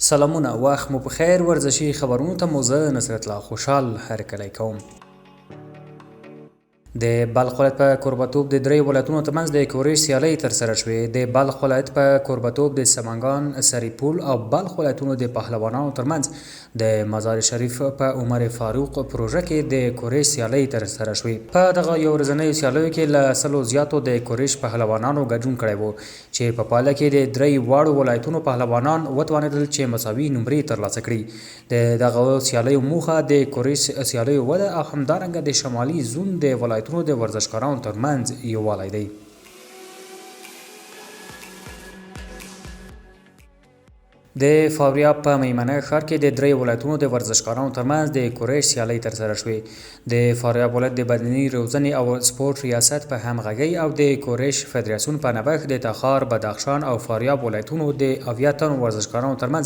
سلامونه وخت مو په خیر ورزشي خبرونو ته مو زه نصرت الله خوشحال هرکلی کوم. د بلخ ولایت په کوربهتوب د درې ولایتونو ترمنځ د کورش سیالۍ ترسره شوې. د بلخ ولایت په کوربهتوب د سمنګان، سریپول او بلخ ولایتونو د پهلوانانو ترمنځ د مزار شریف په عمر فاروق پروژه کې د کورش سیالۍ ترسره شوې. په دغه یو ورځنیو سیالیو کې له 100 زیاتو د کورش پهلوانانو ګډون کړی و چې په پایله کې د درې واړو ولایتونو پهلوانان وتوانېدل چې مساوي نمرې ترلاسه کړي. د دغه سیالیو موخه د کورش سیالیو وده او همدارنګه د شمالي زون د ولایتونو د ورزشکارانو ترمنځ یووالی دی. د فاریاب په میمنه ښار کې د درې ولایتونو د ورزشکارانو ترمنځ د کورش سیالۍ ترسره شوې. د فاریاب ولایت د بدني روزنې او سپورت ریاست په همغږۍ او د کورش فدراسیون په نوښت د تخار، بدخشان او فاریاب ولایتونو د 80 تنو ورزشکارانو ترمنځ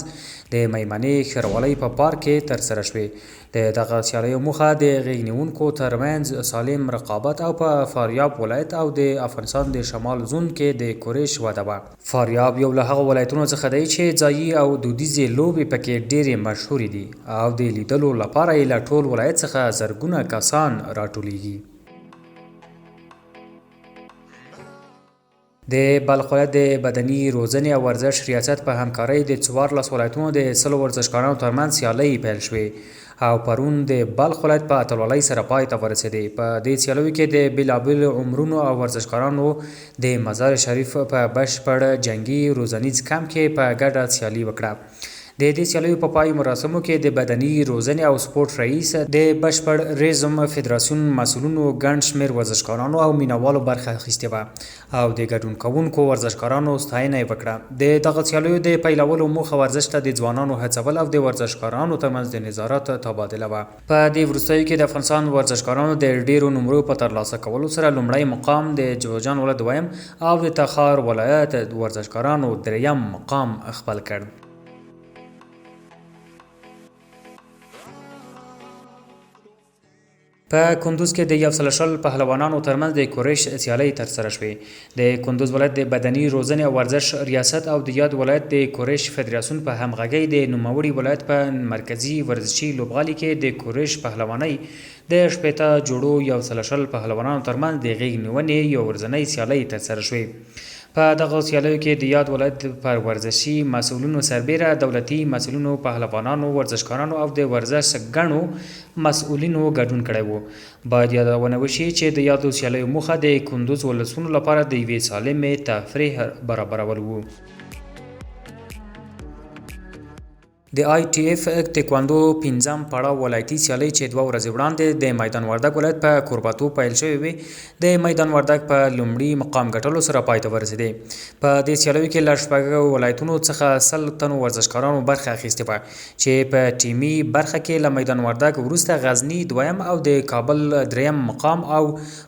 د میمنې ښاروالۍ په پارک کې ترسره شوې. د دغه سیالیو موخه د غیږ نیونکو ترمنځ سالم رقابت او په فاریاب ولایت او د افغانستان د شمال زون کې د کورش وده وه. فاریاب یو له هغو ولایتونو څخه دی چې ځایي او دودیزې لوبې پکې ډېرې مشهورې دي او د لیدلو لپاره یې له ټول ولایت څخه زرګونه کسان راټولیږي. د بلخ ولایت د بدني روزنې او ورزش ریاست په همکارۍ د 14 ولایتونو د 100 ورزشکارانو ترمنځ سیالۍ پیل شوې او پرون د بلخ ولایت په اتلولۍ سره پای ته ورسېدې. په دې سیالیو کې د بېلابېلو عمرونو او ورزشکارانو د مزار شریف په بشپړ جنګي روزنیز کمپ کې په ګډه سیالي وکړه. د دې سیالیو په پای مراسمو کې د بدني روزنې او سپورت رئیس، د بشپړ ریزم فدراسیون مسؤلینو، ګڼ شمېر ورزشکارانو او مینوالو برخه اخیستې وه او د ګډون کوونکو ورزشکارانو ستاینه یې وکړه. د دغه سیالیو د پیلولو موخه ورزش ته د ځوانانو هڅول او د ورزشکارانو ترمنځ د نظارت تبادله وه. په دې وروستیو کې د افغانستان ورزشکارانو د ډېرو نمرو په ترلاسه کولو سره لومړی مقام، د جوزجان ولایت دویم او د تخار ولایت ورزشکارانو دریم مقام خپل کړ. په کندوز کې د 100 پهلوانانو ترمنځ د کورش سیالۍ ترسره شوې. د کندوز ولایت د بدني روزنې او ورزش ریاست او د یاد ولایت د کورش فدراسیون په همغږۍ د نوموړي ولایت په مرکزي ورزشي لوبغالي کې د کورش پهلوانۍ د 80 جوړو 100 پهلوانانو ترمنځ د غیږ نیونې یو ورځنۍ سیالۍ ترسره شوې. په دغه سیالیو کې د یاد ولایت پر ورزشي مسؤلینو سربیره دولتي مسؤلینو، پهلوانانو، ورزشکارانو او د ورزش ګڼو مسؤلینو ګډون کړی و. باید یادونه وشي چې د یادو سیالیو موخه د کندوز ولسونو لپاره د یوې سالمې تفریح برابرول و. د آی ټي اف تکواندو 5م پړاو ولایتي سیالۍ چې 2 ورځې وړاندې د میدان وردګ ولایت په کوربهتوب پیل شوې وې، د میدان وردګ په لومړي مقام ګټلو سره پای ته ورسېدې. په دې سیالیو کې له 6 ولایتونو څخه 100 تنو ورزشکارانو برخه اخیستې وه چې په ټیمي برخه کې له میدان وردګ وروسته غزني دویم او د کابل دریم مقام او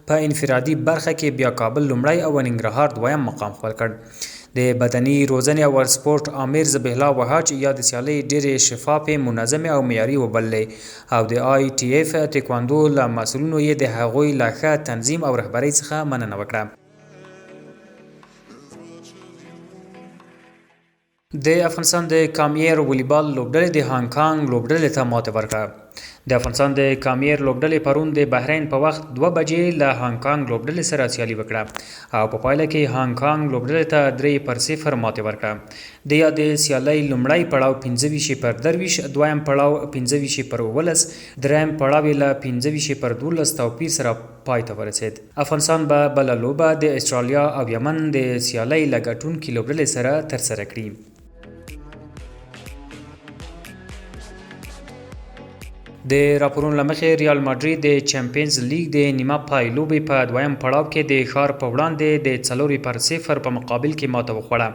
په انفرادي برخه کې بیا کابل لومړی او ننګرهار دویم مقام خپل کړ. د بدني روزنې او سپورت امیر ذبیح الله وهاج یا د سیالۍ ډېرې شفافې، منظمې او معیاري وبللې او د آی ټي اف تکواندو له مسؤلینو یې د هغوی له ښه تنظیم او رهبرۍ څخه مننه وکړه. د افغانستان د کامیر والیبال لوبډلې د هانګ کانګ لوبډلې ته ماتې ورکړه. د افغانستان د کامیر لوبډلې پرون د بحرین په وخت 2 بجې له هانګ کانګ لوبډلې سره سیالي وکړه او په پایله کې هانګ کانګ لوبډلې ته 3-0 ماتې ورکړه. د یادې سیالۍ لومړی پړاو 25-23، دویم پړاو 25-19، دریم پړاو یې له 25-12 توپیر سره پای ته ورسېد. افغانستان به بله لوبه د استرالیا او یمن د سیالۍ له ګټونکي لوبډلې سره ترسره کړي. د راپورونو له مخې ریال ماډرید د چمپیونز لیګ د نیمه پای لوبې په دویم پړاو کې د ښار په وړاندې د 4-0 په مقابل کې ماته وخوړه.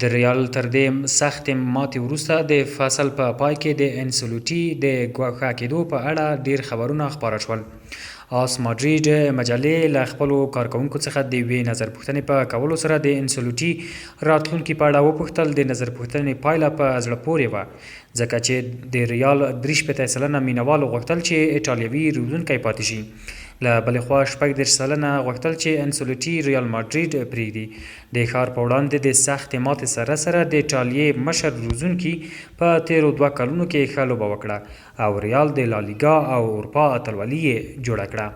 د ریال تر دې سختې ماتې وروسته د فصل په پای کې د انسلوټي د ګواښه کېدو په اړه ډېر خبرونه خپاره شول. آس ماډرید مجلې له خپلو کارکوونکو څخه د یوې نظرپوښتنې په کولو سره د انسلوټي راتلونکي په اړه وپوښتل. د نظرپوښتنې پایله په زړه پورې وه ځکه چې د ریال 83% مینوالو غوښتل چې ایټالوي روزونکی پاتې شي. له بلې خوا 36 سلنه غوښتل چې انسولټي ریال ماډریډ پرېږدي. د ښار په وړاندې د سختې ماتې سره سره د ایټالیې مشر روزونکي په تیرو 2 کلونو کې ښه لوبه وکړه او ریال د لالیګا او اروپا اتلولي یې جوړه کړه.